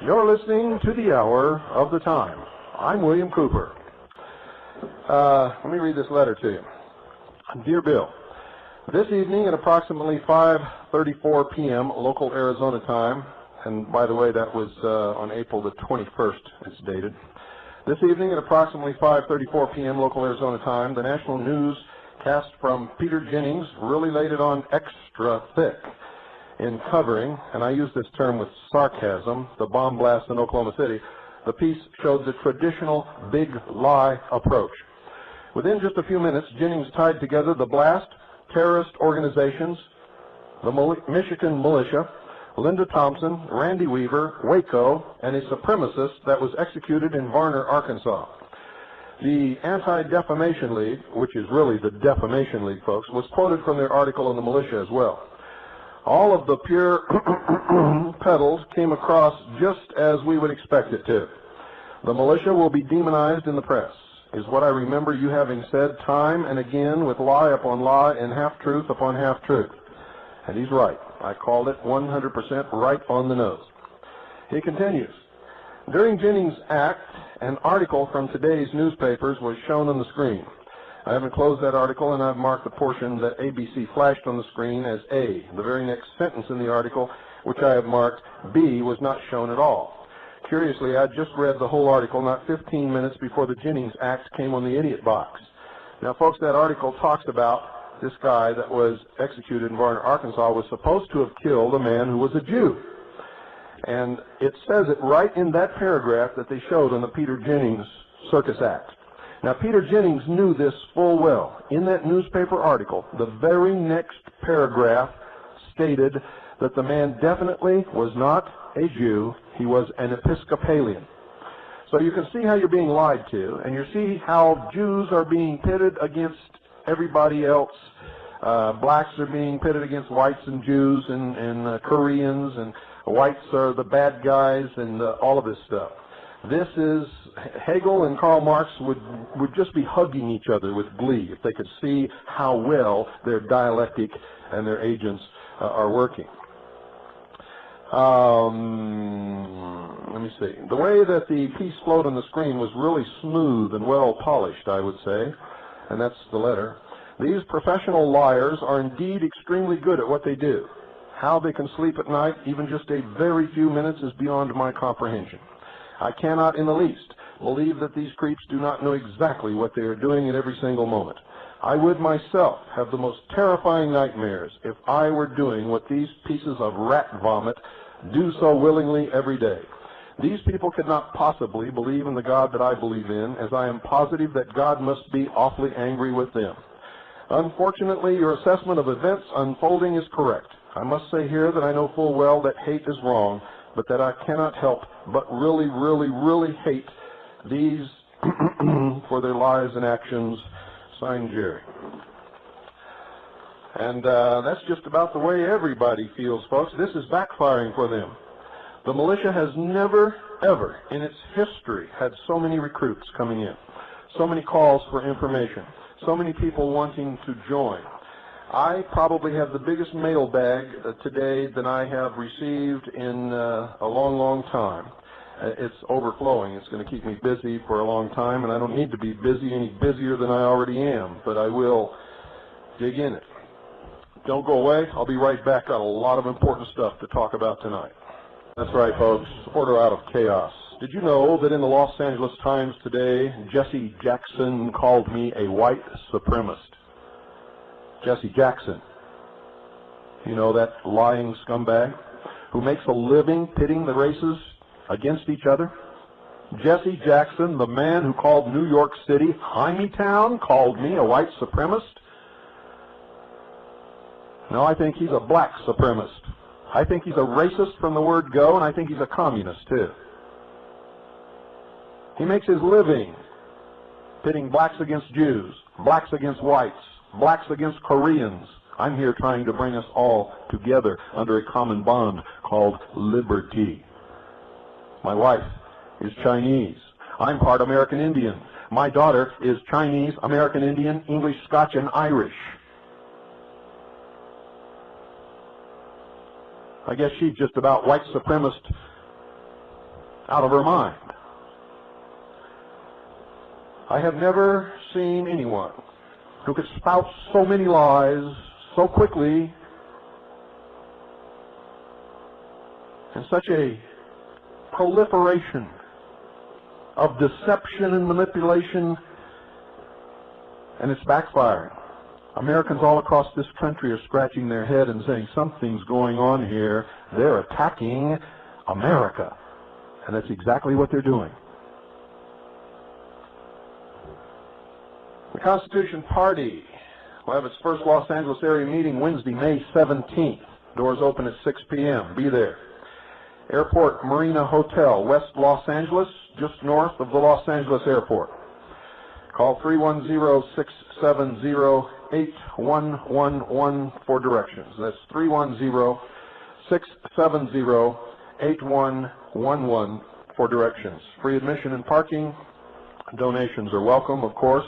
You're listening to the Hour of the Time. I'm William Cooper. Let me read this letter to you. Dear Bill, this evening at approximately 5:34 p.m. local Arizona time, and by the way, that was on April the 21st, it's dated. This evening at approximately 5:34 p.m. local Arizona time, the national newscast from Peter Jennings really laid it on extra thick in covering, and I use this term with sarcasm, the bomb blast in Oklahoma City. The piece showed the traditional big lie approach. Within just a few minutes, Jennings tied together the blast, terrorist organizations, the Michigan militia, Linda Thompson, Randy Weaver, Waco, and a supremacist that was executed in Varner, Arkansas. The Anti-Defamation League, which is really the Defamation League, folks, was quoted from their article in the militia as well. All of the pure pedals came across just as we would expect it to. The militia will be demonized in the press, is what I remember you having said time and again with lie upon lie and half-truth upon half-truth. And he's right. I called it 100% right on the nose. He continues, during Jennings' act, an article from today's newspapers was shown on the screen. I haven't closed that article, and I've marked the portion that ABC flashed on the screen as A. The very next sentence in the article, which I have marked B, was not shown at all. Curiously, I just read the whole article not 15 minutes before the Jennings Act came on the idiot box. Now, folks, that article talks about this guy that was executed in Varner, Arkansas, was supposed to have killed a man who was a Jew. And it says it right in that paragraph that they showed on the Peter Jennings Circus Act. Now, Peter Jennings knew this full well. In that newspaper article, the very next paragraph stated that the man definitely was not a Jew. He was an Episcopalian. So you can see how you're being lied to, and you see how Jews are being pitted against everybody else. Blacks are being pitted against whites and Jews and Koreans, and whites are the bad guys, and all of this stuff. This is, Hegel and Karl Marx would just be hugging each other with glee if they could see how well their dialectic and their agents are working. Let me see. The way that the piece flowed on the screen was really smooth and well polished, I would say, and that's the letter. These professional liars are indeed extremely good at what they do. How they can sleep at night, even just a very few minutes, is beyond my comprehension. I cannot in the least believe that these creeps do not know exactly what they are doing at every single moment. I would myself have the most terrifying nightmares if I were doing what these pieces of rat vomit do so willingly every day. These people could not possibly believe in the God that I believe in, as I am positive that God must be awfully angry with them. Unfortunately, your assessment of events unfolding is correct. I must say here that I know full well that hate is wrong, but that I cannot help but really, really, really hate these for their lives and actions. Signed, Jerry. And that's just about the way everybody feels, folks. This is backfiring for them. The militia has never, ever in its history had so many recruits coming in, so many calls for information, so many people wanting to join. I probably have the biggest mailbag today that I have received in a long, long time. It's overflowing. It's going to keep me busy for a long time, and I don't need to be busy any busier than I already am, but I will dig in it. Don't go away. I'll be right back. Got a lot of important stuff to talk about tonight. That's right, folks. Order out of chaos. Did you know that in the Los Angeles Times today, Jesse Jackson called me a white supremacist? Jesse Jackson, you know, that lying scumbag who makes a living pitting the races against each other? Jesse Jackson, the man who called New York City Hymietown, called me a white supremacist? No, I think he's a black supremacist. I think he's a racist from the word go, and I think he's a communist, too. He makes his living pitting blacks against Jews, blacks against whites, blacks against Koreans. I'm here trying to bring us all together under a common bond called liberty. My wife is Chinese. I'm part American Indian. My daughter is Chinese, American Indian, English, Scotch, and Irish. I guess she's just about white supremacist out of her mind. I have never seen anyone who could spout so many lies so quickly and such a proliferation of deception and manipulation, and it's backfiring. Americans all across this country are scratching their head and saying, something's going on here. They're attacking America. And that's exactly what they're doing. The Constitution Party will have its first Los Angeles area meeting Wednesday, May 17th. Doors open at 6 p.m. Be there. Airport Marina Hotel, West Los Angeles, just north of the Los Angeles Airport. Call 310-670-8111 for directions. That's 310-670-8111 for directions. Free admission and parking. Donations are welcome, of course.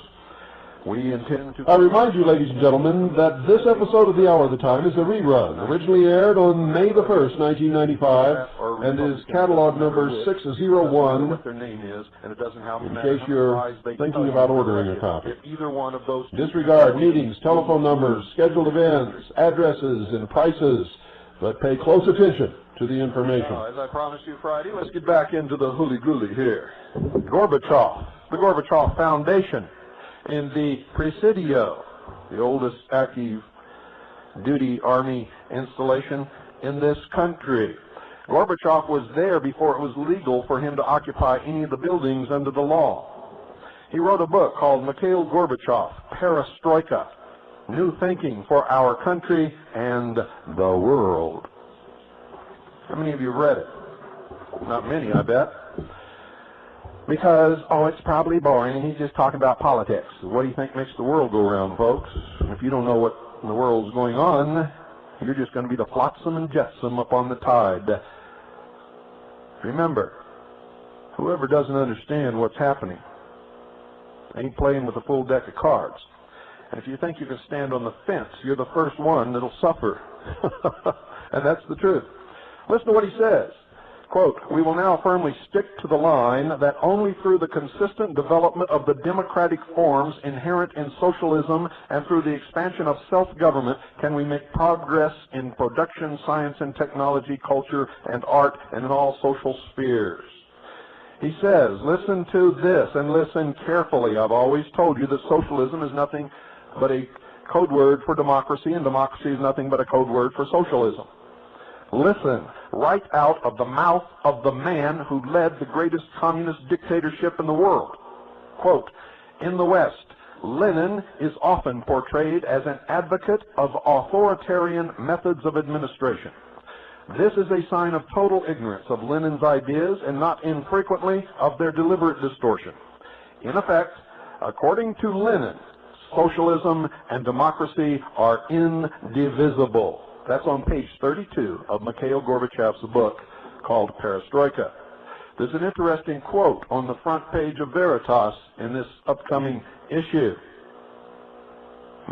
We intend to... I remind you, ladies and gentlemen, that this episode of The Hour of the Time is a rerun, originally aired on May the 1st, 1995, and is catalog number 601, what their name is, and it doesn't have in case you're thinking about ordering a copy. Either one of those... Disregard meetings, telephone numbers, scheduled events, addresses, and prices, but pay close attention to the information. As I promised you Friday, let's get back into the hooly-gooly here. Gorbachev, the Gorbachev Foundation, in the Presidio, the oldest active duty army installation in this country. Gorbachev was there before it was legal for him to occupy any of the buildings under the law. He wrote a book called Mikhail Gorbachev, Perestroika, New Thinking for Our Country and the World. How many of you read it? Not many, I bet. Because, it's probably boring. He's just talking about politics. What do you think makes the world go round, folks? If you don't know what in the world's going on, you're just going to be the flotsam and jetsam up on the tide. Remember, whoever doesn't understand what's happening ain't playing with a full deck of cards. And if you think you can stand on the fence, you're the first one that'll suffer. And that's the truth. Listen to what he says. Quote, we will now firmly stick to the line that only through the consistent development of the democratic forms inherent in socialism and through the expansion of self-government can we make progress in production, science and technology, culture and art, and in all social spheres. He says, listen to this and listen carefully. I've always told you that socialism is nothing but a code word for democracy, and democracy is nothing but a code word for socialism. Listen, right out of the mouth of the man who led the greatest communist dictatorship in the world. Quote, in the West, Lenin is often portrayed as an advocate of authoritarian methods of administration. This is a sign of total ignorance of Lenin's ideas and not infrequently of their deliberate distortion. In effect, according to Lenin, socialism and democracy are indivisible. That's on page 32 of Mikhail Gorbachev's book called Perestroika. There's an interesting quote on the front page of Veritas in this upcoming issue,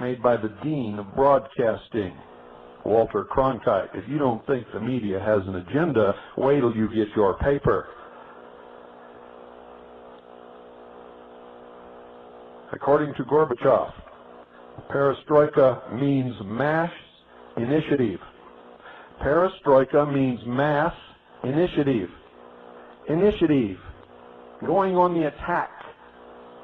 made by the Dean of Broadcasting, Walter Cronkite. If you don't think the media has an agenda, wait till you get your paper. According to Gorbachev, Perestroika means mass initiative. Perestroika means mass initiative. Initiative. Going on the attack.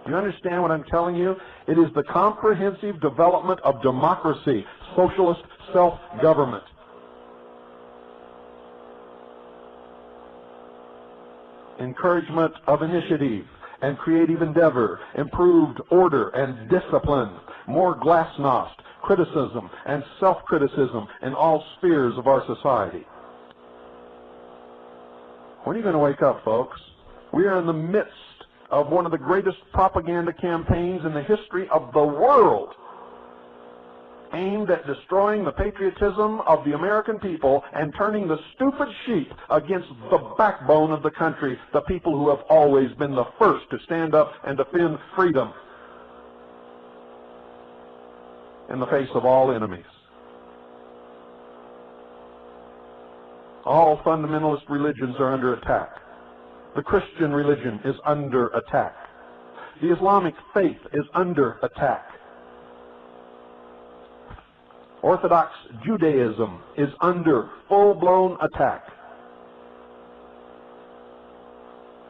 Do you understand what I'm telling you? It is the comprehensive development of democracy, socialist self-government. Encouragement of initiative and creative endeavor, improved order and discipline, more glasnost, criticism and self-criticism in all spheres of our society. When are you going to wake up, folks? We are in the midst of one of the greatest propaganda campaigns in the history of the world, aimed at destroying the patriotism of the American people and turning the stupid sheep against the backbone of the country, the people who have always been the first to stand up and defend freedom in the face of all enemies. All fundamentalist religions are under attack. The Christian religion is under attack. The Islamic faith is under attack. Orthodox Judaism is under full-blown attack.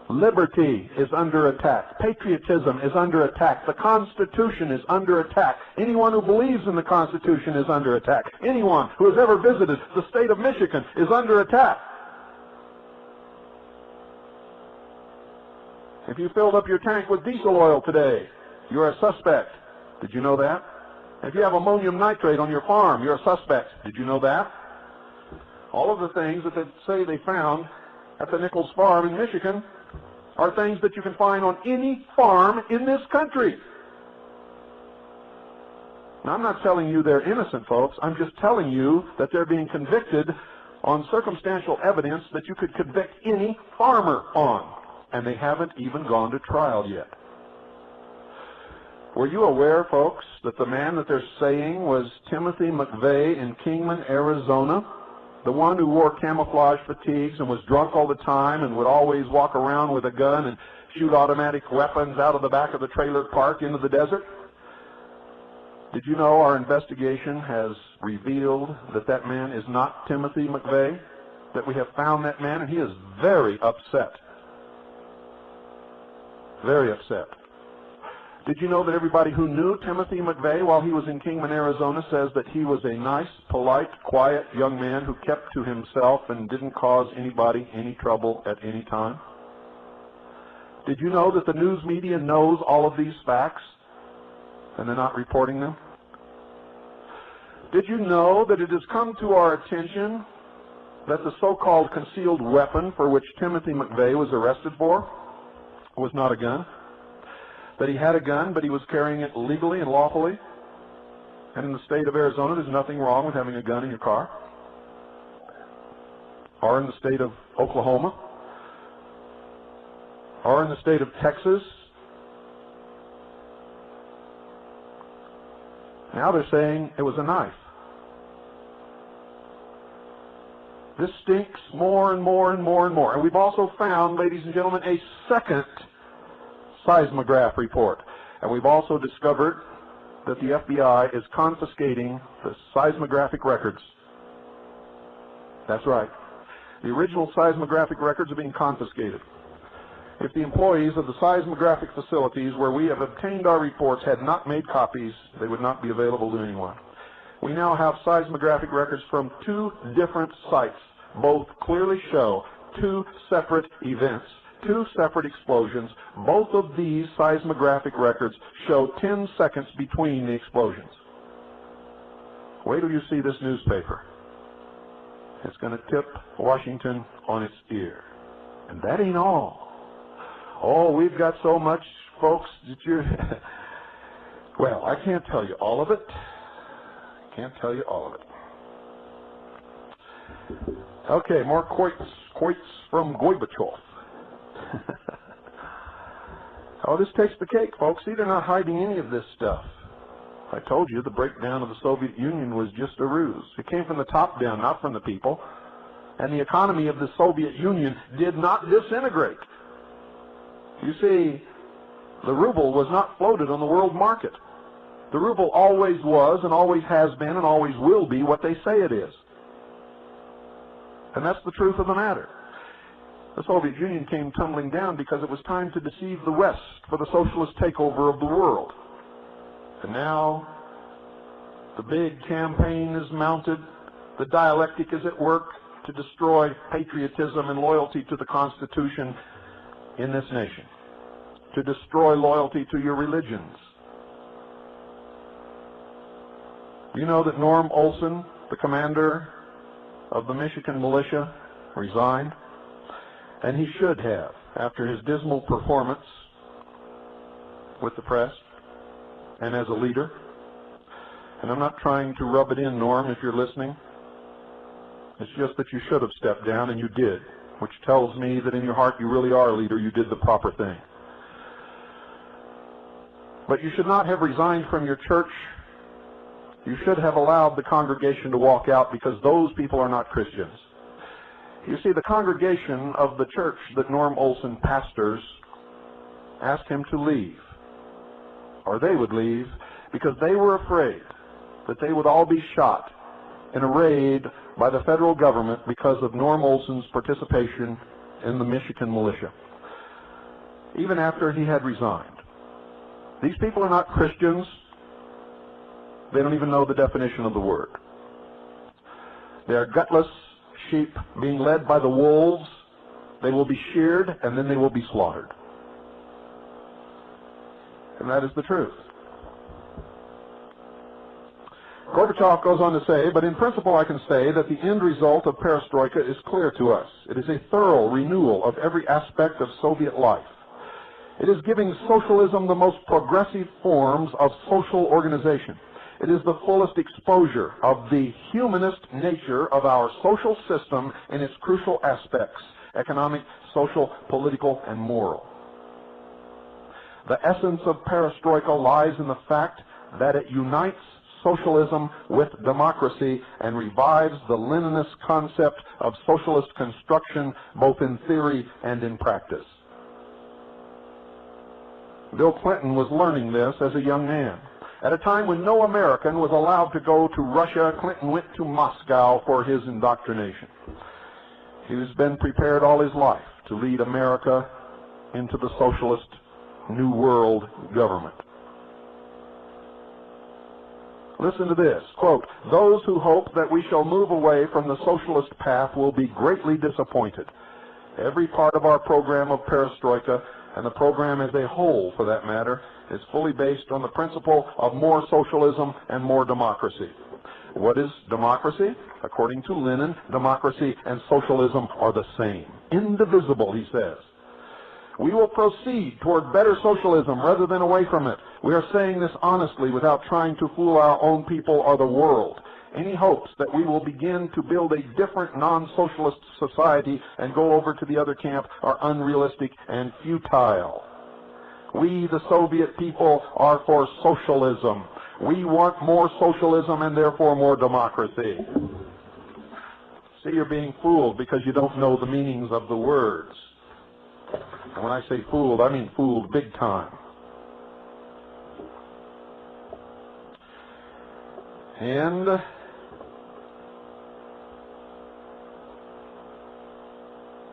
Liberty is under attack. Patriotism is under attack. The Constitution is under attack. Anyone who believes in the Constitution is under attack. Anyone who has ever visited the state of Michigan is under attack. If you filled up your tank with diesel oil today, you're a suspect. Did you know that? If you have ammonium nitrate on your farm, you're a suspect. Did you know that? All of the things that they say they found at the Nichols farm in Michigan are things that you can find on any farm in this country. Now, I'm not telling you they're innocent, folks. I'm just telling you that they're being convicted on circumstantial evidence that you could convict any farmer on. And they haven't even gone to trial yet. Were you aware, folks, that the man that they're saying was Timothy McVeigh in Kingman, Arizona? The one who wore camouflage fatigues and was drunk all the time and would always walk around with a gun and shoot automatic weapons out of the back of the trailer park into the desert? Did you know our investigation has revealed that that man is not Timothy McVeigh? That we have found that man, and he is very upset. Very upset. Did you know that everybody who knew Timothy McVeigh while he was in Kingman, Arizona says that he was a nice, polite, quiet young man who kept to himself and didn't cause anybody any trouble at any time? Did you know that the news media knows all of these facts and they're not reporting them? Did you know that it has come to our attention that the so-called concealed weapon for which Timothy McVeigh was arrested for was not a gun? That he had a gun, but he was carrying it legally and lawfully? And in the state of Arizona, there's nothing wrong with having a gun in your car. Or in the state of Oklahoma. Or in the state of Texas. Now they're saying it was a knife. This stinks more and more and more and more. And we've also found, ladies and gentlemen, a second seismograph report. And we've also discovered that the FBI is confiscating the seismographic records. That's right. The original seismographic records are being confiscated. If the employees of the seismographic facilities where we have obtained our reports had not made copies, they would not be available to anyone. We now have seismographic records from 2 different sites. Both clearly show 2 separate events, 2 separate explosions. Both of these seismographic records show 10 seconds between the explosions. Wait till you see this newspaper. It's going to tip Washington on its ear. And that ain't all. Oh, we've got so much, folks, that you're... Well, I can't tell you all of it. Can't tell you all of it. Okay, more quotes from Gorbachev. Oh, this takes the cake, folks. See, they're not hiding any of this stuff. I told you the breakdown of the Soviet Union was just a ruse. It came from the top down, not from the people. And the economy of the Soviet Union did not disintegrate. You see, the ruble was not floated on the world market. The ruble always was and always has been and always will be what they say it is. And that's the truth of the matter. The Soviet Union came tumbling down because it was time to deceive the West for the socialist takeover of the world. And now the big campaign is mounted. The dialectic is at work to destroy patriotism and loyalty to the Constitution in this nation, to destroy loyalty to your religions. You know that Norm Olson, the commander of the Michigan militia, resigned? And he should have, after his dismal performance with the press and as a leader. And I'm not trying to rub it in, Norm, if you're listening. It's just that you should have stepped down, and you did, which tells me that in your heart you really are a leader. You did the proper thing. But you should not have resigned from your church. You should have allowed the congregation to walk out, because those people are not Christians. You see, the congregation of the church that Norm Olson pastors asked him to leave, or they would leave, because they were afraid that they would all be shot in a raid by the federal government because of Norm Olson's participation in the Michigan militia, even after he had resigned. These people are not Christians. They don't even know the definition of the word. They are gutless sheep being led by the wolves. They will be sheared and then they will be slaughtered. And that is the truth. Gorbachev goes on to say, but in principle I can say that the end result of perestroika is clear to us. It is a thorough renewal of every aspect of Soviet life. It is giving socialism the most progressive forms of social organization. It is the fullest exposure of the humanist nature of our social system in its crucial aspects: economic, social, political, and moral. The essence of perestroika lies in the fact that it unites socialism with democracy and revives the Leninist concept of socialist construction both in theory and in practice. Bill Clinton was learning this as a young man. At a time when no American was allowed to go to Russia, Clinton went to Moscow for his indoctrination. He's been prepared all his life to lead America into the socialist New World government. Listen to this, quote, "Those who hope that we shall move away from the socialist path will be greatly disappointed. Every part of our program of perestroika, and the program as a whole for that matter, is fully based on the principle of more socialism and more democracy." What is democracy? According to Lenin, democracy and socialism are the same. Indivisible, he says. We will proceed toward better socialism rather than away from it. We are saying this honestly without trying to fool our own people or the world. Any hopes that we will begin to build a different non-socialist society and go over to the other camp are unrealistic and futile. We, the Soviet people, are for socialism. We want more socialism and therefore more democracy. See, you're being fooled because you don't know the meanings of the words. And when I say fooled, I mean fooled big time. And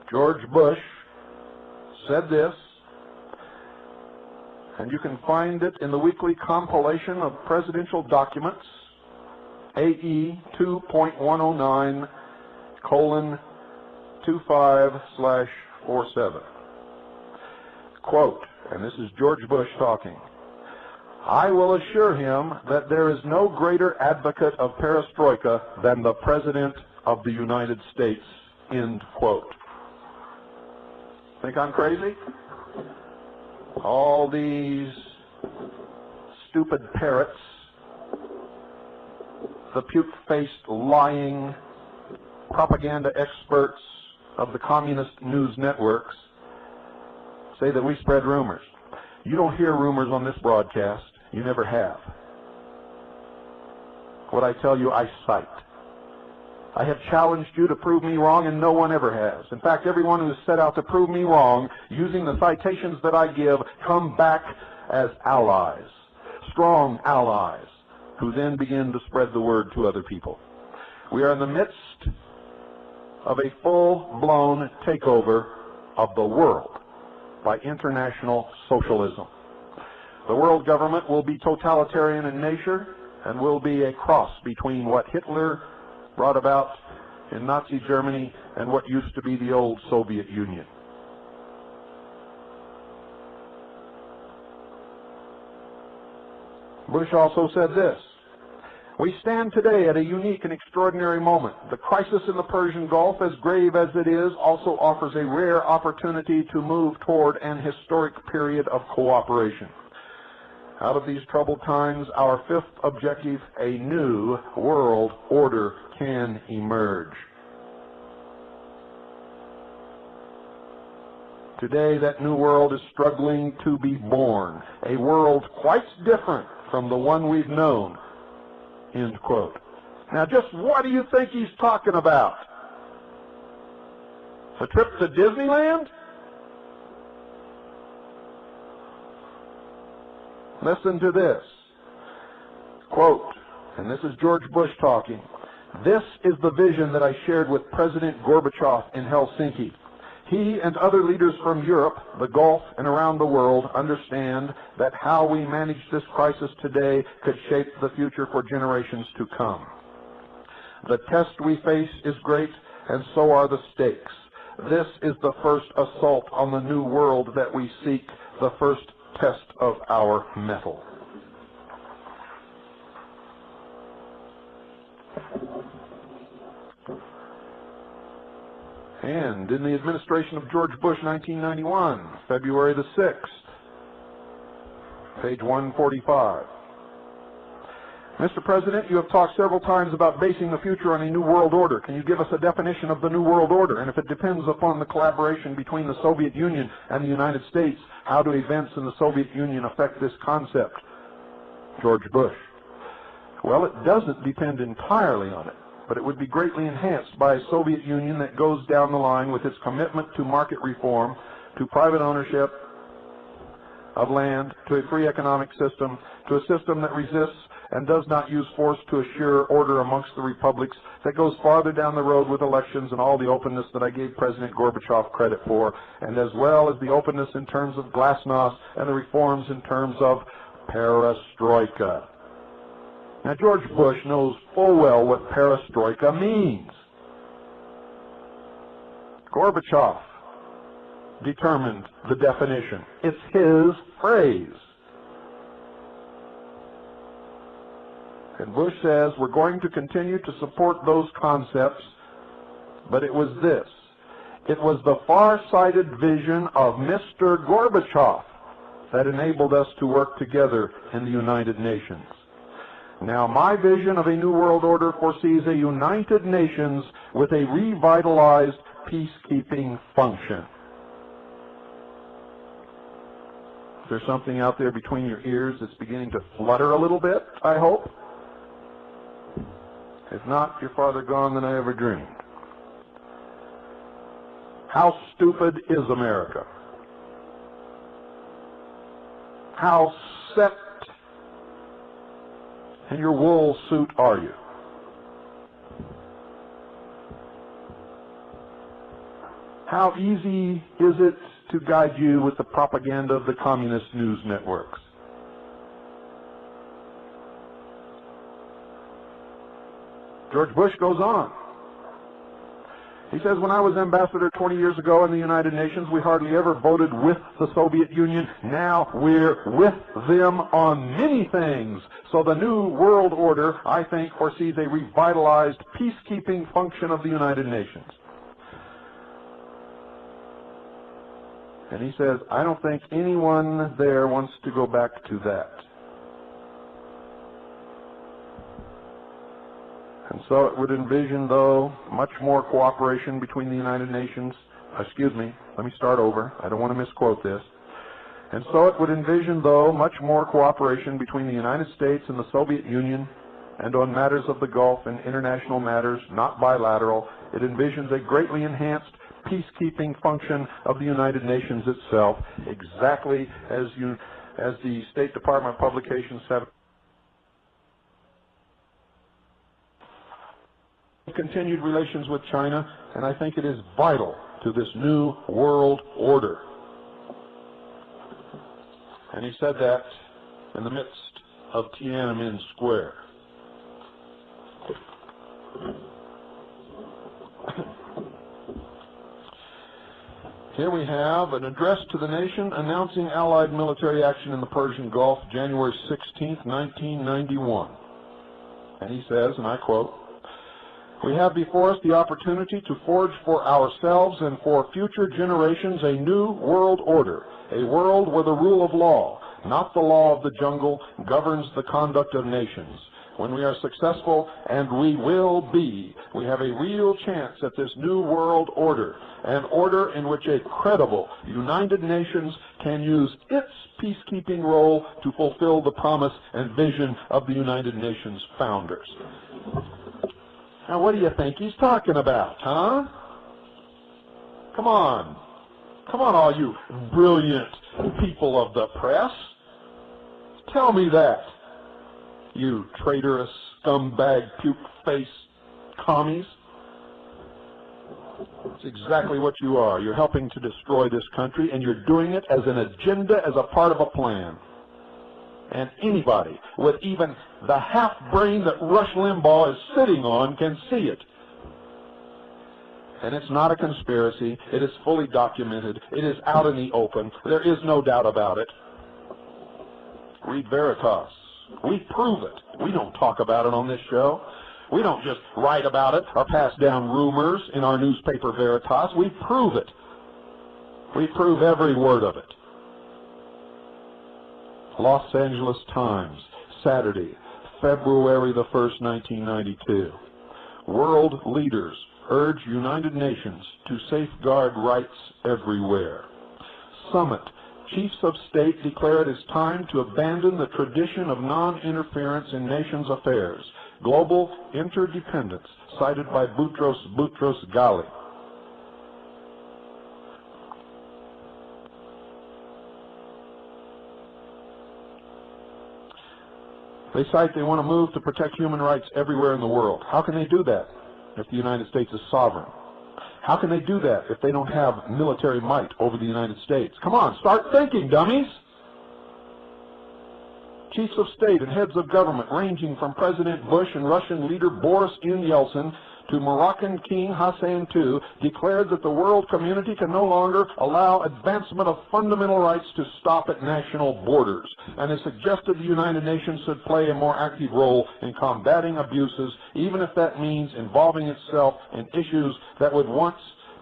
George Bush said this, and you can find it in the weekly compilation of presidential documents, AE 2.109:25/47. Quote, and this is George Bush talking, "I will assure him that there is no greater advocate of perestroika than the President of the United States," end quote. Think I'm crazy? All these stupid parrots, the puke-faced, lying propaganda experts of the communist news networks say that we spread rumors. You don't hear rumors on this broadcast. You never have. What I tell you, I cite. I have challenged you to prove me wrong, and no one ever has. In fact, everyone who has set out to prove me wrong, using the citations that I give, come back as allies, strong allies, who then begin to spread the word to other people. We are in the midst of a full-blown takeover of the world by international socialism. The world government will be totalitarian in nature and will be a cross between what Hitler brought about in Nazi Germany and what used to be the old Soviet Union. Bush also said this, "We stand today at a unique and extraordinary moment. The crisis in the Persian Gulf, as grave as it is, also offers a rare opportunity to move toward an historic period of cooperation. Out of these troubled times, our fifth objective, a new world order, can emerge." Today, that new world is struggling to be born, a world quite different from the one we've known, end quote. Now, just what do you think he's talking about? A trip to Disneyland? Listen to this. Quote, and this is George Bush talking, "This is the vision that I shared with President Gorbachev in Helsinki. He and other leaders from Europe, the Gulf, and around the world understand that how we manage this crisis today could shape the future for generations to come. The test we face is great, and so are the stakes. This is the first assault on the new world that we seek, the first test of our mettle." And in the administration of George Bush, 1991, February the 6th, page 145. "Mr. President, you have talked several times about basing the future on a new world order. Can you give us a definition of the new world order? And if it depends upon the collaboration between the Soviet Union and the United States, how do events in the Soviet Union affect this concept?" George Bush. "Well, it doesn't depend entirely on it, but it would be greatly enhanced by a Soviet Union that goes down the line with its commitment to market reform, to private ownership of land, to a free economic system, to a system that resists and does not use force to assure order amongst the republics, that goes farther down the road with elections and all the openness that I gave President Gorbachev credit for, and as well as the openness in terms of glasnost and the reforms in terms of perestroika." Now, George Bush knows full well what perestroika means. Gorbachev determined the definition. It's his phrase. And Bush says, we're going to continue to support those concepts, but it was this. It was the far-sighted vision of Mr. Gorbachev that enabled us to work together in the United Nations. Now, my vision of a new world order foresees a United Nations with a revitalized peacekeeping function. Is there something out there between your ears that's beginning to flutter a little bit, I hope? If not, you're farther gone than I ever dreamed. How stupid is America? How set in your wool suit are you? How easy is it to guide you with the propaganda of the communist news networks? George Bush goes on. He says, when I was ambassador 20 years ago in the United Nations, we hardly ever voted with the Soviet Union. Now we're with them on many things. So the new world order, I think, foresees a revitalized peacekeeping function of the United Nations. And he says, I don't think anyone there wants to go back to that. And so it would envision, though, much more cooperation between the United Nations. Excuse me, let me start over. I don't want to misquote this. And so it would envision, though, much more cooperation between the United States and the Soviet Union, and on matters of the Gulf and international matters, not bilateral. It envisions a greatly enhanced peacekeeping function of the United Nations itself, exactly as the State Department publications have continued relations with China, and I think it is vital to this new world order. And he said that in the midst of Tiananmen Square. Here we have an address to the nation announcing Allied military action in the Persian Gulf, January 16, 1991. And he says, and I quote, "We have before us the opportunity to forge for ourselves and for future generations a new world order, a world where the rule of law, not the law of the jungle, governs the conduct of nations. When we are successful, and we will be, we have a real chance at this new world order, an order in which a credible United Nations can use its peacekeeping role to fulfill the promise and vision of the United Nations founders." Now, what do you think he's talking about, huh? Come on. Come on, all you brilliant people of the press. Tell me that. You traitorous, scumbag, puke-face commies. It's exactly what you are. You're helping to destroy this country, and you're doing it as an agenda, as a part of a plan. And anybody with even the half-brain that Rush Limbaugh is sitting on can see it. And it's not a conspiracy. It is fully documented. It is out in the open. There is no doubt about it. Read Veritas. We prove it. We don't talk about it on this show. We don't just write about it or pass down rumors in our newspaper Veritas. We prove it. We prove every word of it. Los Angeles Times, Saturday, February the 1st, 1992. World leaders urge United Nations to safeguard rights everywhere. Summit. Chiefs of state declare it is time to abandon the tradition of non-interference in nations' affairs. Global interdependence, cited by Boutros Ghali. They cite they want to move to protect human rights everywhere in the world. How can they do that if the United States is sovereign? How can they do that if they don't have military might over the United States? Come on, start thinking, dummies! Chiefs of state and heads of government, ranging from President Bush and Russian leader Boris Yeltsin to Moroccan King Hassan II, declared that the world community can no longer allow advancement of fundamental rights to stop at national borders, and has suggested the United Nations should play a more active role in combating abuses, even if that means involving itself in issues that would once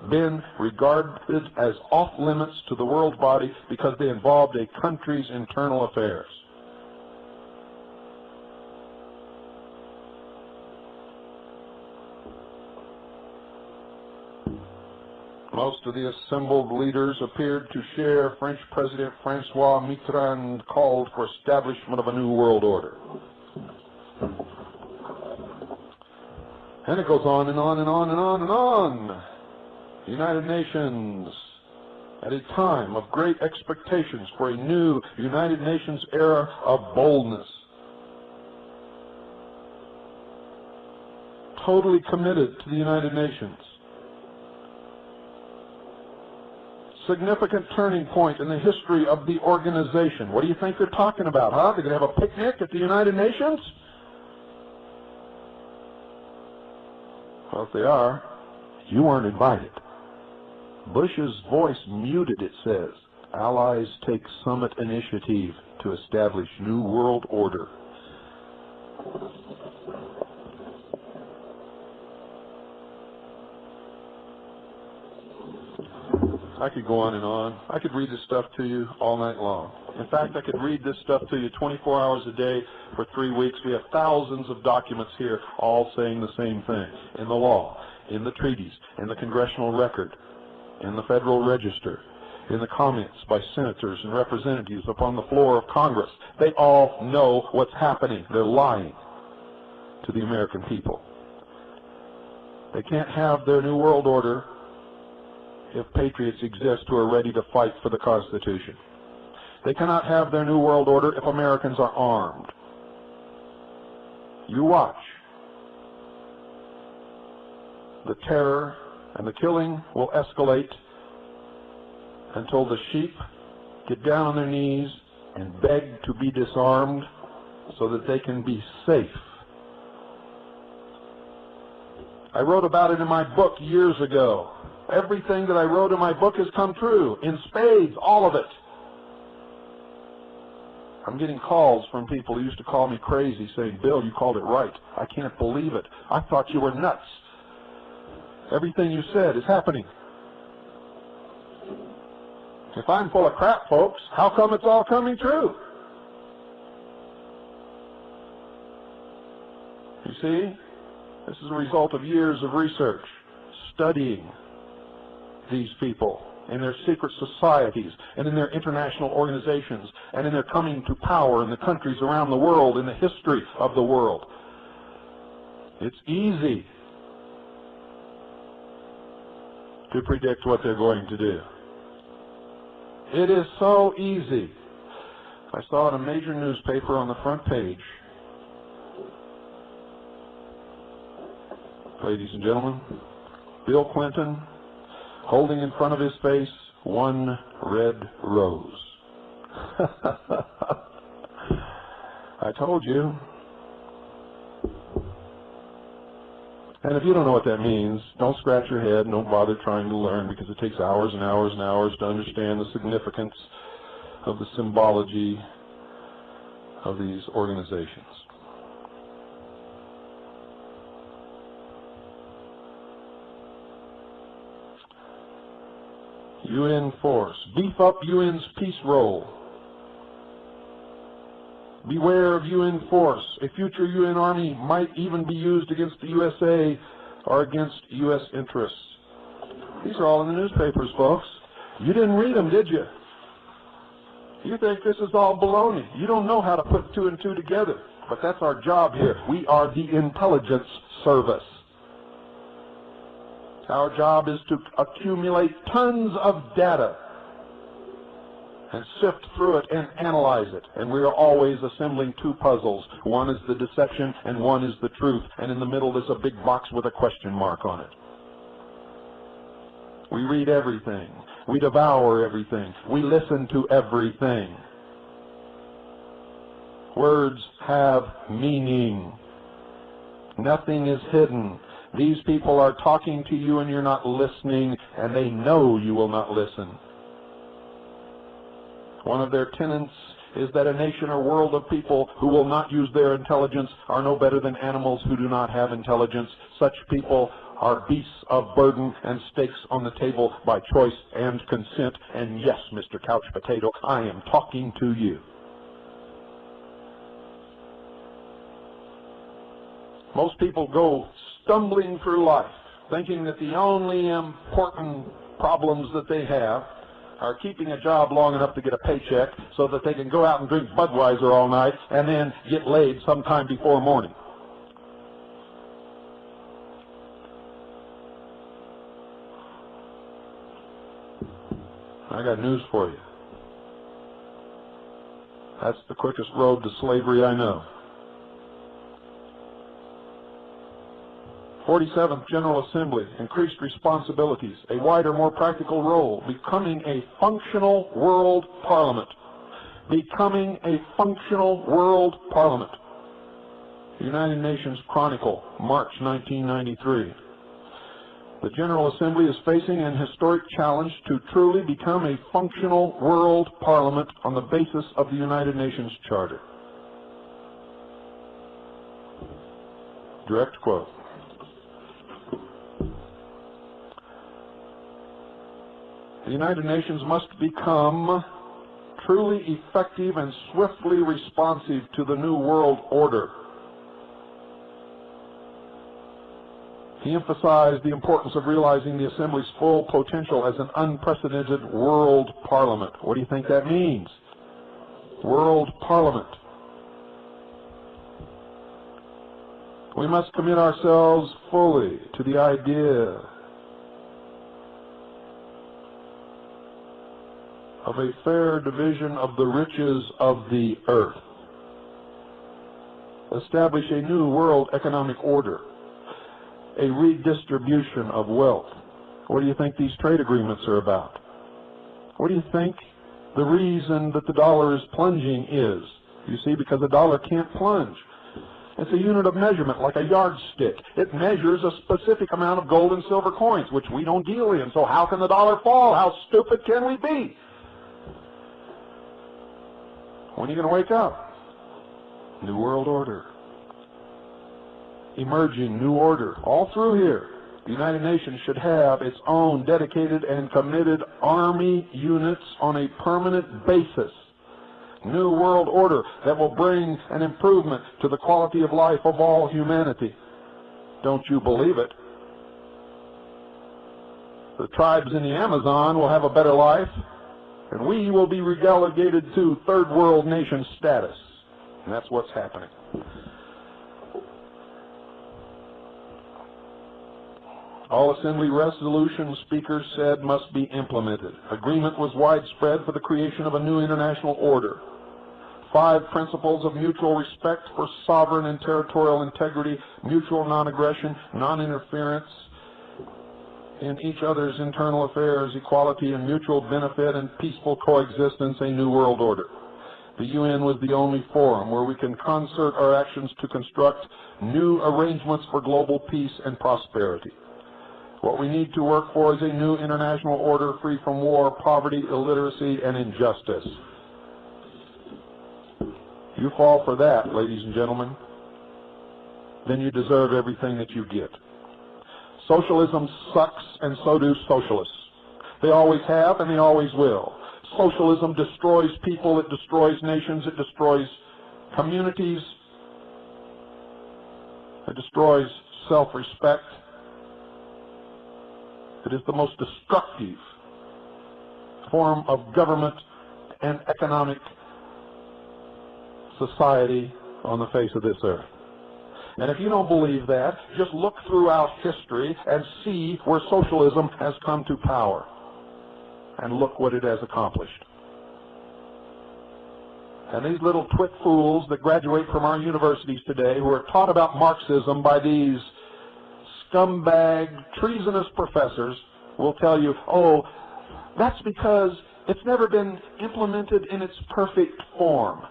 been regarded as off-limits to the world body because they involved a country's internal affairs. Most of the assembled leaders appeared to share French President Francois Mitterrand's call for establishment of a new world order. And it goes on and on and on and on and on. The United Nations, at a time of great expectations for a new United Nations era of boldness, totally committed to the United Nations. Significant turning point in the history of the organization. What do you think they're talking about, huh? They're going to have a picnic at the United Nations? Well, if they are, you weren't invited. Bush's voice muted, it says. Allies take summit initiative to establish new world order. I could go on and on. I could read this stuff to you all night long. In fact, I could read this stuff to you 24 hours a day for 3 weeks. We have thousands of documents here all saying the same thing. In the law, in the treaties, in the congressional record, in the Federal Register, in the comments by senators and representatives upon the floor of Congress. They all know what's happening. They're lying to the American people. They can't have their new world order if patriots exist who are ready to fight for the Constitution. They cannot have their new world order if Americans are armed. You watch. The terror and the killing will escalate until the sheep get down on their knees and beg to be disarmed so that they can be safe. I wrote about it in my book years ago. Everything that I wrote in my book has come true, in spades, all of it. I'm getting calls from people who used to call me crazy, saying, Bill, you called it right. I can't believe it. I thought you were nuts. Everything you said is happening. If I'm full of crap, folks, how come it's all coming true? You see, this is a result of years of research, studying these people in their secret societies and in their international organizations and in their coming to power in the countries around the world, in the history of the world. It's easy. to predict what they're going to do. It is so easy. I saw in a major newspaper on the front page, ladies and gentlemen, Bill Clinton holding in front of his face one red rose. I told you. And if you don't know what that means, don't scratch your head, don't bother trying to learn, because it takes hours and hours and hours to understand the significance of the symbology of these organizations. UN force. Beef up UN's peace role. Beware of UN force. A future UN army might even be used against the USA or against U.S. interests. These are all in the newspapers, folks. You didn't read them, did you? You think this is all baloney. You don't know how to put two and two together. But that's our job here. We are the intelligence service. Our job is to accumulate tons of data and sift through it and analyze it. And we are always assembling two puzzles. One is the deception and one is the truth. And in the middle is a big box with a question mark on it. We read everything. We devour everything. We listen to everything. Words have meaning. Nothing is hidden. These people are talking to you and you're not listening, and they know you will not listen. One of their tenets is that a nation or world of people who will not use their intelligence are no better than animals who do not have intelligence. Such people are beasts of burden and stakes on the table by choice and consent. And yes, Mr. Couch Potato, I am talking to you. Most people go stumbling through life thinking that the only important problems that they have are keeping a job long enough to get a paycheck so that they can go out and drink Budweiser all night and then get laid sometime before morning. I got news for you. That's the quickest road to slavery I know. 47th General Assembly, increased responsibilities, a wider, more practical role, becoming a functional world parliament. Becoming a functional world parliament. The United Nations Chronicle, March 1993. The General Assembly is facing an historic challenge to truly become a functional world parliament on the basis of the United Nations Charter. Direct quote. The United Nations must become truly effective and swiftly responsive to the new world order. He emphasized the importance of realizing the Assembly's full potential as an unprecedented world parliament. What do you think that means? World parliament. We must commit ourselves fully to the idea of a fair division of the riches of the earth. Establish a new world economic order. A redistribution of wealth. What do you think these trade agreements are about? What do you think the reason that the dollar is plunging is? You see, because the dollar can't plunge. It's a unit of measurement, like a yardstick. It measures a specific amount of gold and silver coins, which we don't deal in. So how can the dollar fall? How stupid can we be? When are you going to wake up? New world order. Emerging new order. All through here, the United Nations should have its own dedicated and committed army units on a permanent basis. New world order that will bring an improvement to the quality of life of all humanity. Don't you believe it? The tribes in the Amazon will have a better life, and we will be relegated to third world nation status. And that's what's happening. All assembly resolutions, speakers said, must be implemented. Agreement was widespread for the creation of a new international order. 5 principles of mutual respect for sovereign and territorial integrity, mutual non-aggression, non-interference in each other's internal affairs, equality and mutual benefit, and peaceful coexistence, a new world order. The UN was the only forum where we can concert our actions to construct new arrangements for global peace and prosperity. What we need to work for is a new international order free from war, poverty, illiteracy, and injustice. You fall for that, ladies and gentlemen, then you deserve everything that you get. Socialism sucks, and so do socialists. They always have, and they always will. Socialism destroys people, it destroys nations, it destroys communities, it destroys self-respect. It is the most destructive form of government and economic society on the face of this earth. And if you don't believe that, just look throughout history and see where socialism has come to power. And look what it has accomplished. And these little twit fools that graduate from our universities today, who are taught about Marxism by these scumbag, treasonous professors, will tell you, oh, that's because it's never been implemented in its perfect form.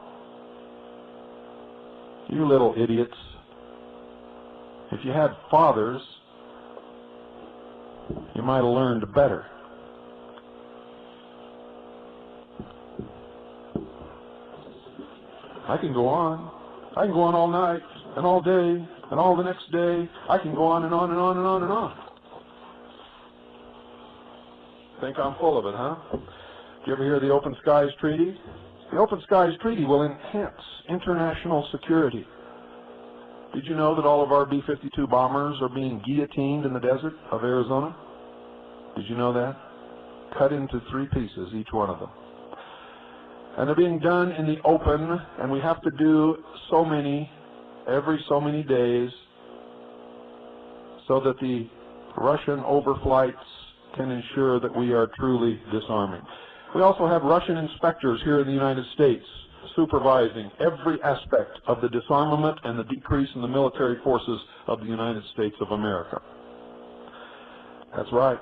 You little idiots. If you had fathers, you might have learned better. I can go on. I can go on all night and all day and all the next day. I can go on and on and on and on and on. Think I'm full of it, huh? Did you ever hear the Open Skies Treaty? The Open Skies Treaty will enhance international security. Did you know that all of our B-52 bombers are being guillotined in the desert of Arizona? Did you know that? Cut into 3 pieces, each one of them. And they're being done in the open, and we have to do so many, every so many days, so that the Russian overflights can ensure that we are truly disarming. We also have Russian inspectors here in the United States supervising every aspect of the disarmament and the decrease in the military forces of the United States of America. That's right.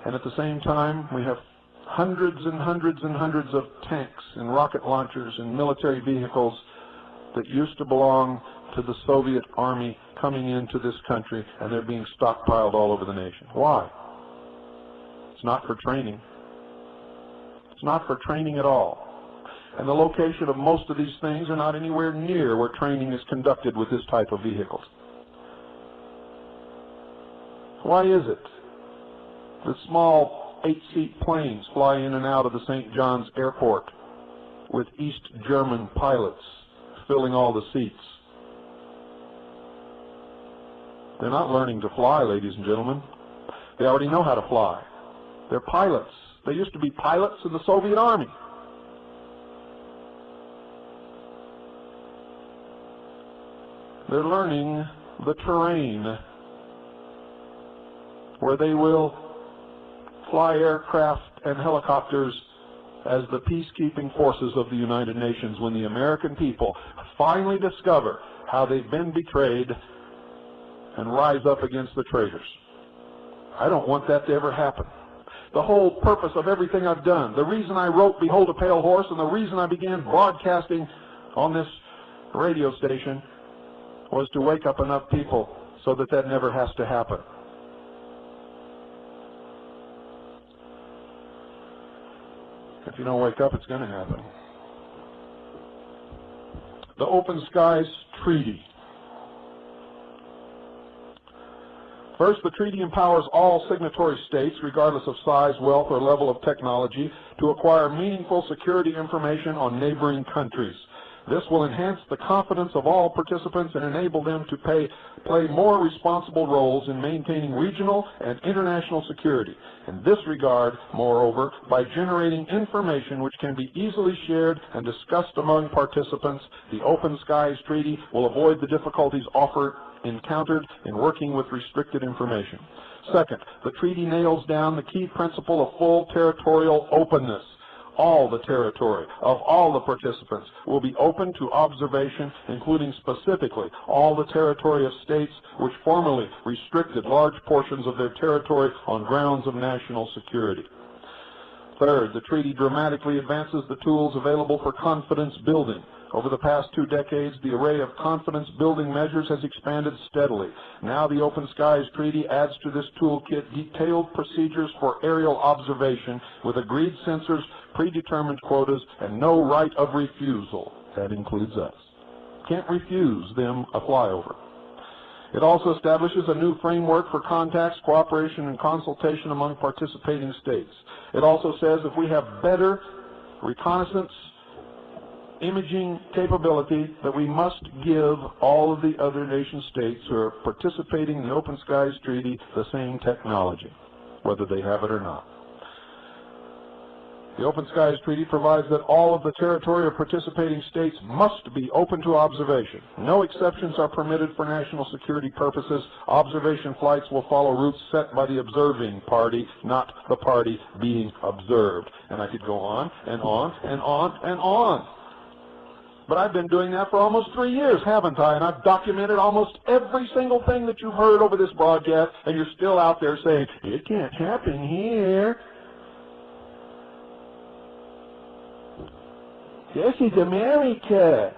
And at the same time, we have hundreds and hundreds and hundreds of tanks and rocket launchers and military vehicles that used to belong to the Soviet Army coming into this country, and they're being stockpiled all over the nation. Why? It's not for training. It's not for training at all. And the location of most of these things are not anywhere near where training is conducted with this type of vehicles. Why is it that small 8-seat planes fly in and out of the St. John's Airport with East German pilots filling all the seats? They're not learning to fly, ladies and gentlemen. They already know how to fly. They're pilots. They used to be pilots in the Soviet Army. They're learning the terrain where they will fly aircraft and helicopters as the peacekeeping forces of the United Nations when the American people finally discover how they've been betrayed and rise up against the traitors. I don't want that to ever happen. The whole purpose of everything I've done, the reason I wrote Behold a Pale Horse, and the reason I began broadcasting on this radio station was to wake up enough people so that that never has to happen. If you don't wake up, it's going to happen. The Open Skies Treaty. First, the treaty empowers all signatory states, regardless of size, wealth, or level of technology, to acquire meaningful security information on neighboring countries. This will enhance the confidence of all participants and enable them to play more responsible roles in maintaining regional and international security. In this regard, moreover, by generating information which can be easily shared and discussed among participants, the Open Skies Treaty will avoid the difficulties offered encountered in working with restricted information. Second, the treaty nails down the key principle of full territorial openness. All the territory of all the participants will be open to observation, including specifically all the territory of states which formerly restricted large portions of their territory on grounds of national security. Third, the treaty dramatically advances the tools available for confidence building. Over the past 2 decades, the array of confidence-building measures has expanded steadily. Now the Open Skies Treaty adds to this toolkit detailed procedures for aerial observation with agreed sensors, predetermined quotas, and no right of refusal. That includes us. Can't refuse them a flyover. It also establishes a new framework for contacts, cooperation, and consultation among participating states. It also says if we have better reconnaissance imaging capability, that we must give all of the other nation states who are participating in the Open Skies Treaty the same technology, whether they have it or not. The Open Skies Treaty provides that all of the territory of participating states must be open to observation. No exceptions are permitted for national security purposes. Observation flights will follow routes set by the observing party, not the party being observed. And I could go on and on and on and on. But I've been doing that for almost 3 years, haven't I? And I've documented almost every single thing that you've heard over this broadcast, and you're still out there saying, it can't happen here. This is America.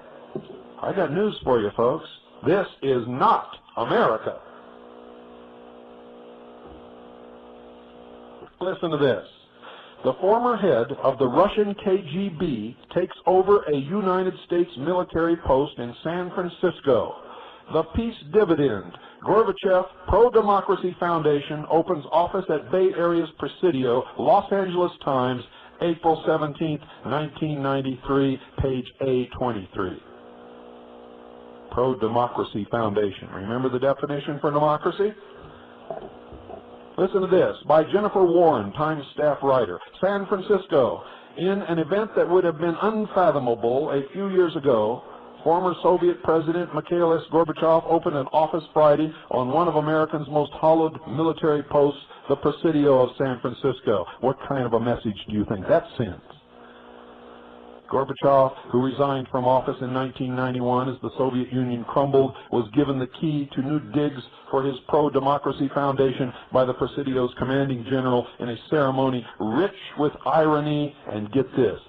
I got news for you, folks. This is not America. Listen to this. The former head of the Russian KGB takes over a United States military post in San Francisco. The Peace Dividend, Gorbachev Pro-Democracy Foundation, opens office at Bay Area's Presidio, Los Angeles Times, April 17, 1993, page A23. Pro-Democracy Foundation. Remember the definition for democracy? Listen to this, by Jennifer Warren, Times staff writer. San Francisco, in an event that would have been unfathomable a few years ago, former Soviet President Mikhail S. Gorbachev opened an office Friday on one of America's most hallowed military posts, the Presidio of San Francisco. What kind of a message do you think that sends? Gorbachev, who resigned from office in 1991 as the Soviet Union crumbled, was given the key to new digs for his Pro-Democracy Foundation by the Presidio's commanding general in a ceremony rich with irony and, get this,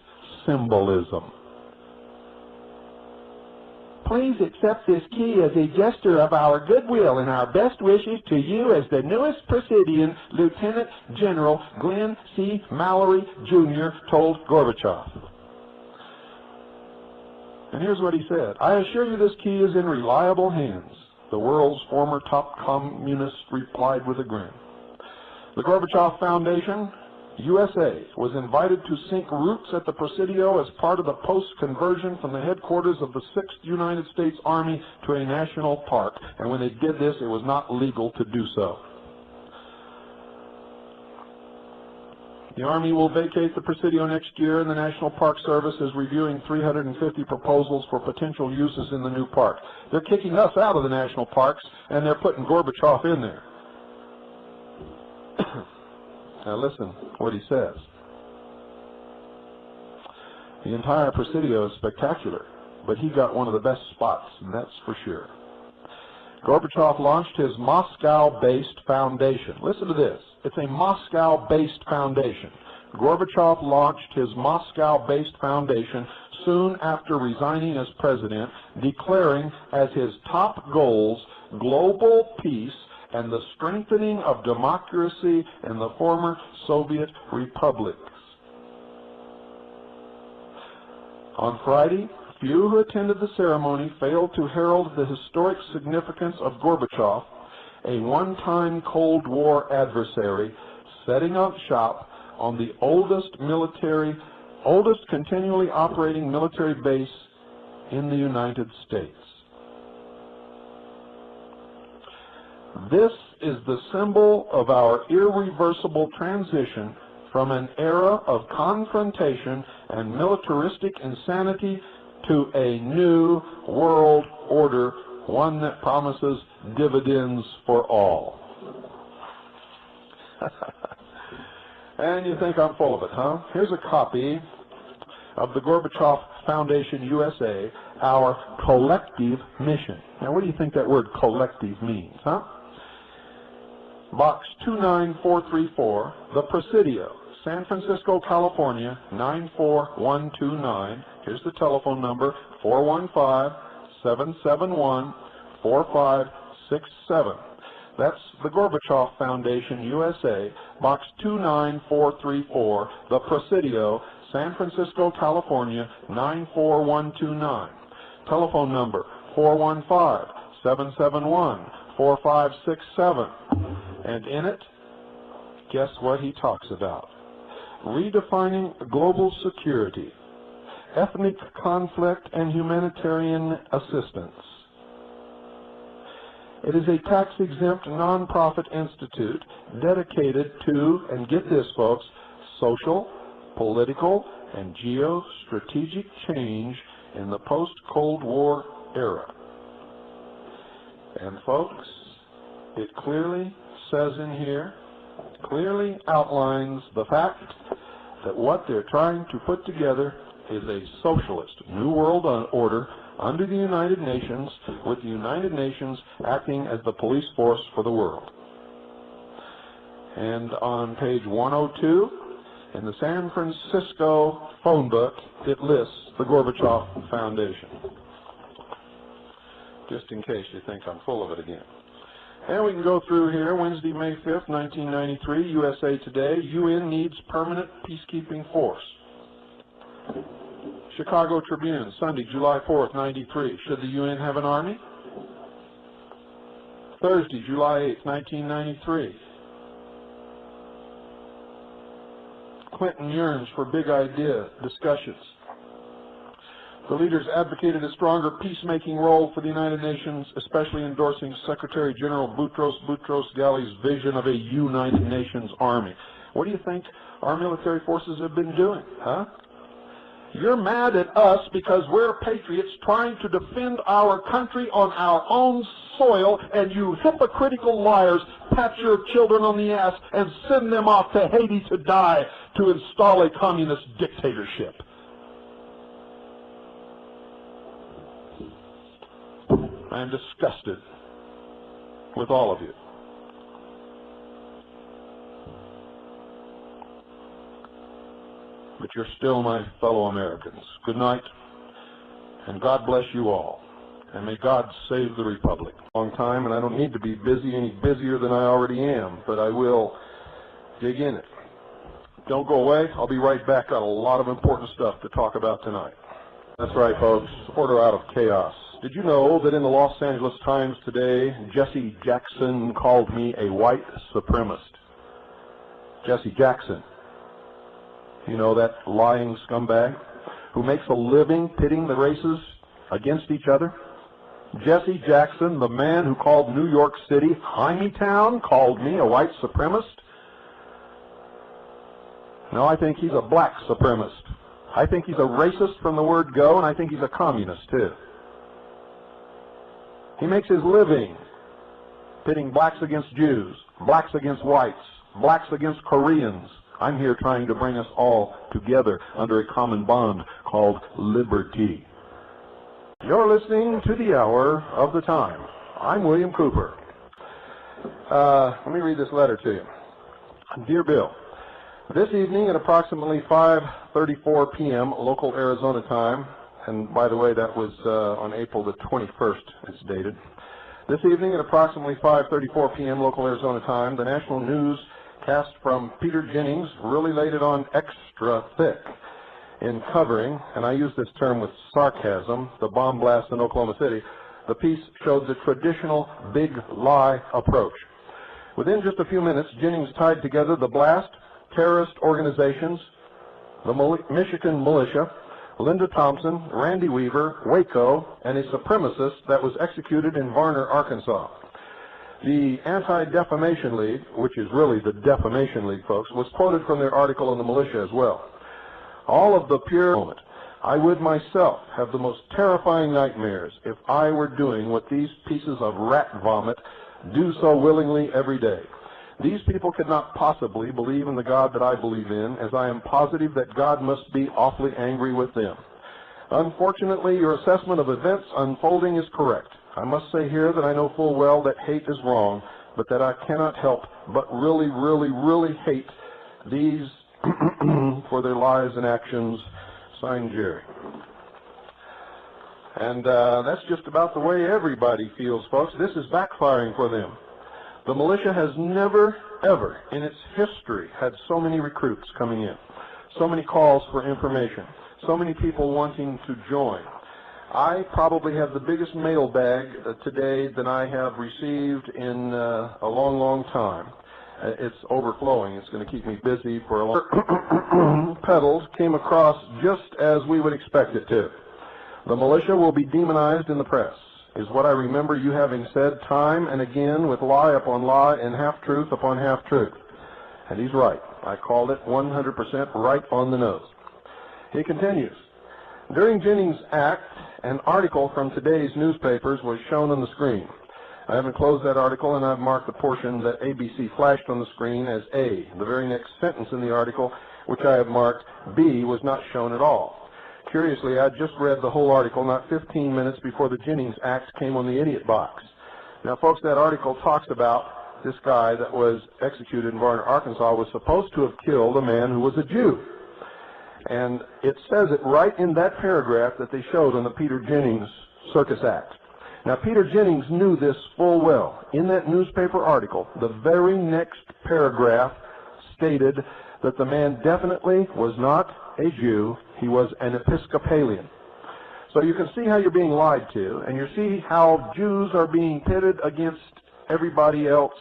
symbolism. Please accept this key as a gesture of our goodwill and our best wishes to you as the newest Presidian, Lieutenant General Glenn C. Mallory, Jr., told Gorbachev. And here's what he said. I assure you this key is in reliable hands. The world's former top communist replied with a grin. The Gorbachev Foundation, USA, was invited to sink roots at the Presidio as part of the post's conversion from the headquarters of the 6th United States Army to a national park. And when they did this, it was not legal to do so. The Army will vacate the Presidio next year, and the National Park Service is reviewing 350 proposals for potential uses in the new park. They're kicking us out of the national parks, and they're putting Gorbachev in there. Now listen what he says. The entire Presidio is spectacular, but he got one of the best spots, and that's for sure. Gorbachev launched his Moscow-based foundation. Listen to this. It's a Moscow-based foundation. Gorbachev launched his Moscow-based foundation soon after resigning as president, declaring as his top goals global peace and the strengthening of democracy in the former Soviet republics. On Friday, few who attended the ceremony failed to herald the historic significance of Gorbachev, a one-time Cold War adversary, setting up shop on the oldest continually operating military base in the United States. This is the symbol of our irreversible transition from an era of confrontation and militaristic insanity to a new world order one that promises dividends for all. And you think I'm full of it, huh? Here's a copy of the Gorbachev Foundation USA, Our Collective Mission. Now, what do you think that word collective means, huh? Box 29434, The Presidio, San Francisco, California, 94129. Here's the telephone number, 415-771-4567. That's the Gorbachev Foundation USA, Box 29434, The Presidio, San Francisco, California, 94129. Telephone number, 415-771-4567. And in it, guess what he talks about? Redefining global security, ethnic conflict, and humanitarian assistance. It is a tax-exempt nonprofit institute dedicated to, and get this folks, social, political, and geostrategic change in the post-Cold War era. And folks, it clearly says in here, clearly outlines the fact that what they're trying to put together is a socialist New World Order under the United Nations, with the United Nations acting as the police force for the world. And on page 102, in the San Francisco phone book, it lists the Gorbachev Foundation. Just in case you think I'm full of it again. And we can go through here. Wednesday, May 5th, 1993, USA Today, UN needs permanent peacekeeping force. Chicago Tribune, Sunday, July 4th, 93. Should the UN have an army? Thursday, July 8th, 1993. Clinton yearns for big idea discussions. The leaders advocated a stronger peacemaking role for the United Nations, especially endorsing Secretary General Boutros Ghali's vision of a United Nations Army. What do you think our military forces have been doing, huh? You're mad at us because we're patriots trying to defend our country on our own soil, and you hypocritical liars pat your children on the ass and send them off to Haiti to die to install a communist dictatorship. I'm disgusted with all of you. But you're still my fellow Americans. Good night, and God bless you all. And may God save the Republic. Long time, and I don't need to be busy any busier than I already am, but I will dig in it. Don't go away. I'll be right back. Got a lot of important stuff to talk about tonight. That's right, folks. Order out of chaos. Did you know that in the Los Angeles Times today, Jesse Jackson called me a white supremacist? Jesse Jackson. You know, that lying scumbag who makes a living pitting the races against each other? Jesse Jackson, the man who called New York City Hymietown, called me a white supremacist? No, I think he's a black supremacist. I think he's a racist from the word go, and I think he's a communist, too. He makes his living pitting blacks against Jews, blacks against whites, blacks against Koreans. I'm here trying to bring us all together under a common bond called liberty. You're listening to the Hour of the Time. I'm William Cooper. Let me read this letter to you. Dear Bill, this evening at approximately 5:34 p.m. local Arizona time, and by the way, that was on April the 21st, it's dated. This evening at approximately 5:34 p.m. local Arizona time, the national news cast from Peter Jennings really laid it on extra thick in covering, and I use this term with sarcasm, the bomb blast in Oklahoma City. The piece showed the traditional big lie approach. Within just a few minutes, Jennings tied together the blast, terrorist organizations, the Michigan militia, Linda Thompson, Randy Weaver, Waco, and a supremacist that was executed in Varner, Arkansas. The Anti-Defamation League, which is really the Defamation League, folks, was quoted from their article in the militia as well. All of the pure moment. I would myself have the most terrifying nightmares if I were doing what these pieces of rat vomit do so willingly every day. These people could not possibly believe in the God that I believe in, as I am positive that God must be awfully angry with them. Unfortunately, your assessment of events unfolding is correct. I must say here that I know full well that hate is wrong, but that I cannot help but really, really, really hate these for their lives and actions. Signed, Jerry. And that's just about the way everybody feels, folks. This is backfiring for them. The militia has never, ever in its history had so many recruits coming in, so many calls for information, so many people wanting to join. I probably have the biggest mailbag today that I have received in a long, long time. It's overflowing. It's going to keep me busy for a long pedals came across just as we would expect it to. The militia will be demonized in the press, is what I remember you having said time and again, with lie upon lie and half-truth upon half-truth. And he's right. I called it 100% right on the nose. He continues, during Jennings' act, an article from today's newspapers was shown on the screen. I haven't closed that article, and I've marked the portion that ABC flashed on the screen as A. The very next sentence in the article, which I have marked B, was not shown at all. Curiously, I just read the whole article not 15 minutes before the Jennings Act came on the idiot box. Now, folks, that article talks about this guy that was executed in Varner, Arkansas, was supposed to have killed a man who was a Jew. And it says it right in that paragraph that they showed on the Peter Jennings Circus Act. Now, Peter Jennings knew this full well. In that newspaper article, the very next paragraph stated that the man definitely was not a Jew. He was an Episcopalian. So you can see how you're being lied to, and you see how Jews are being pitted against everybody else.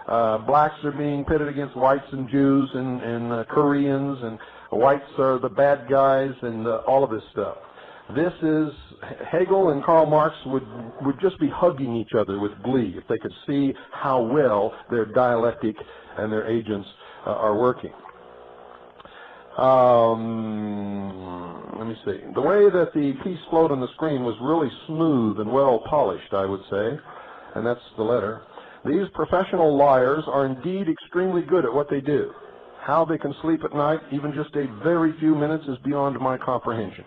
Blacks are being pitted against whites and Jews and Koreans, and whites are the bad guys, and all of this stuff. This is, Hegel and Karl Marx would just be hugging each other with glee if they could see how well their dialectic and their agents are working. Let me see. The way that the piece flowed on the screen was really smooth and well polished, I would say, and that's the letter. These professional liars are indeed extremely good at what they do. How they can sleep at night, even just a very few minutes, is beyond my comprehension.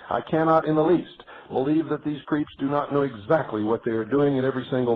I cannot in the least believe that these creeps do not know exactly what they are doing at every single moment.